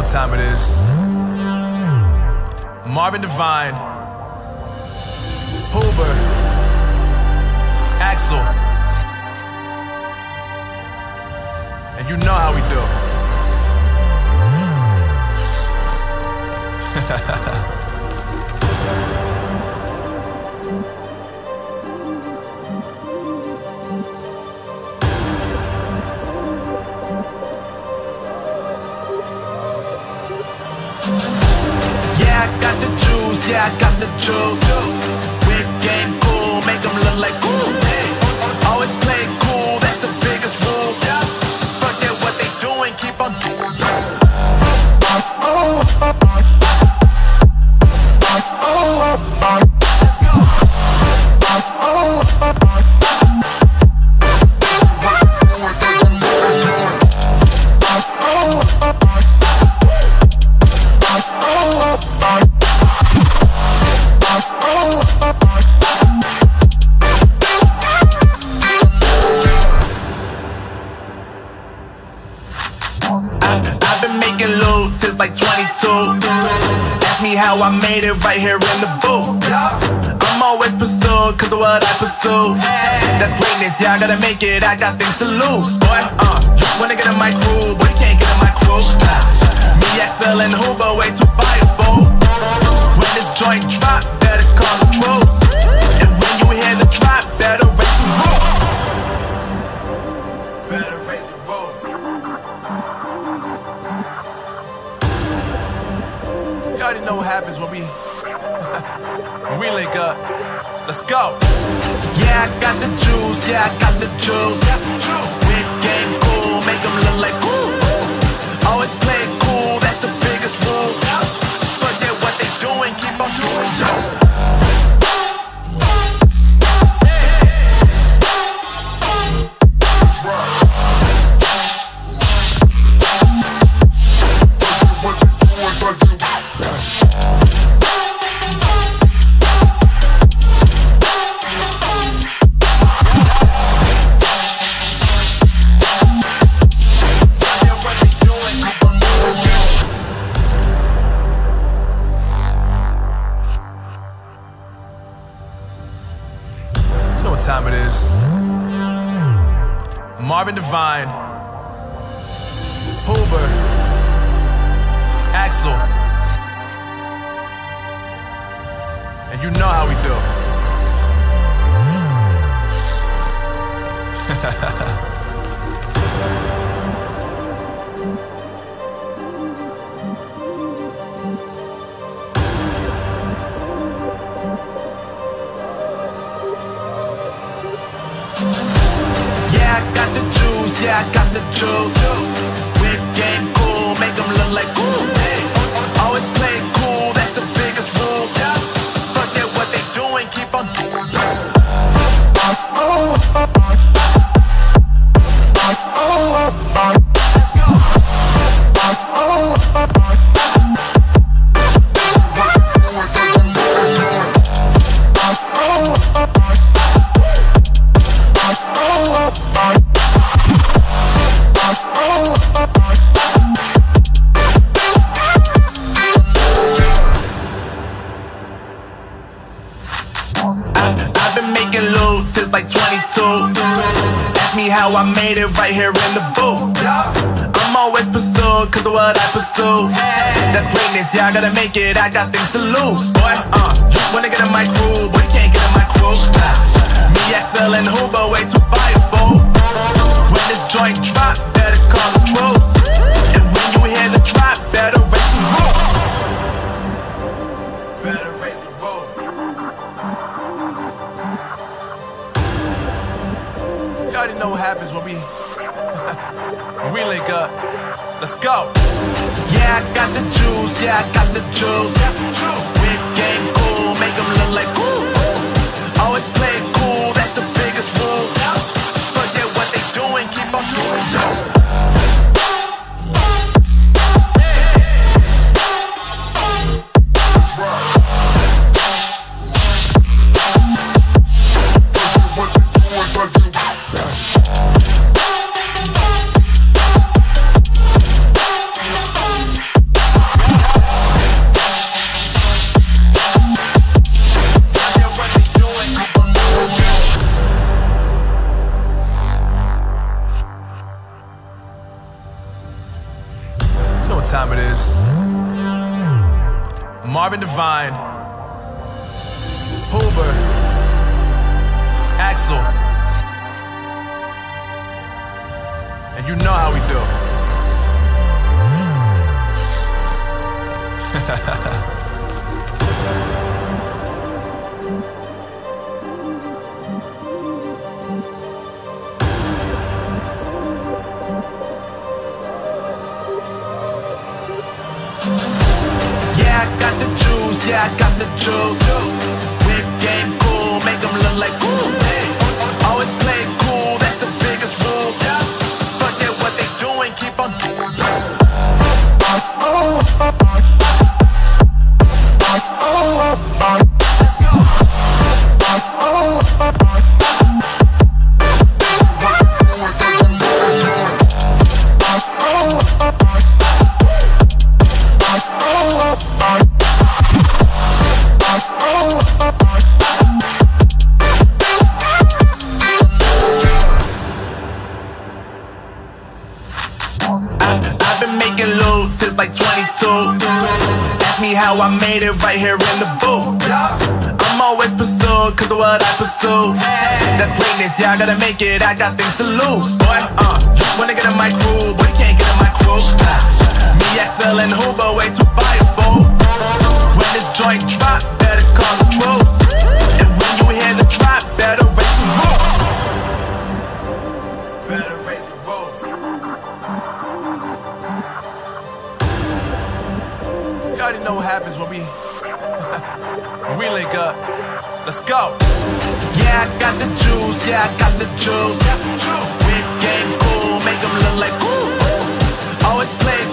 what time it is. Marvin Devine, Huber, Axel, and you know how we do. Yeah, I got the juice. Whip game cool, make them look like cool. Always play cool, that's the biggest rule. Forget what they doing, keep on doing. Let's go. I've been making loot since like 22. Ask me how I made it right here in the booth. I'm always pursued cause of what I pursue. That's greatness, yeah, I gotta make it, I got things to lose. Boy, just wanna get in my crew, but you can't get in my crew. Me, Axel, and Huber, way too fireable. When this joint drop, better call the troops. And when you hear the drop, better raise the roof. Better raise the roof. You already know what happens when we link up. Let's go. Yeah, I got the juice. Yeah, I got the juice. Whip game cool, make them look like cool. Always play it cool, that's the biggest rule. Forget what they doing, keep on doing. What time it is. Marvin Devine, Huber, Axel, and you know how we do. Yeah, I got the juice, yeah, I got the juice. Whip game cool, make them look like cool. Always play it cool, that's the biggest rule. Forget what they doing, keep on doing. Let's go. I've been making loot since like 22. Ask me how I made it right here in the booth. I'm always pursued cause of what I pursue. That's greatness, yeah, I gotta make it, I got things to lose. Boy, just wanna get in my crew, but you can't get in my crew. Me, Axel, and Huber, way too fireable. When this joint drop, better call the troops. And when you hear the drop, better raise the roof. Better raise the roof. You already know what happens when we link up. Let's go. Yeah, I got the juice. Yeah, I got the juice. Whip game cool, make them look like cool. Always play it cool, that's the biggest rule. Forget what they doing, keep on doing. what time it is. Marvin Devine, Huber, Axel, and you know how we do. Yeah, I got the juice. Whip game cool, make them look like cool. Always play it cool, that's the biggest rule. Forget what they doing, keep on doing. Let's go. I've been making loot since like 22. Ask me how I made it right here in the booth. I'm always pursued cause of what I pursue. That's greatness, yeah, I gotta make it, I got things to lose. Boy, wanna get in my crew, but you can't get in my crew. Me, XL, and Huber, way too fireable. When this joint drop, better call the troops. And when you hear the drop, better raise the roof. Better raise the roof. You already know what happens when we link up. Let's go. Yeah, I got the juice, yeah, I got the juice. Whip game cool, make them look like cool. Always play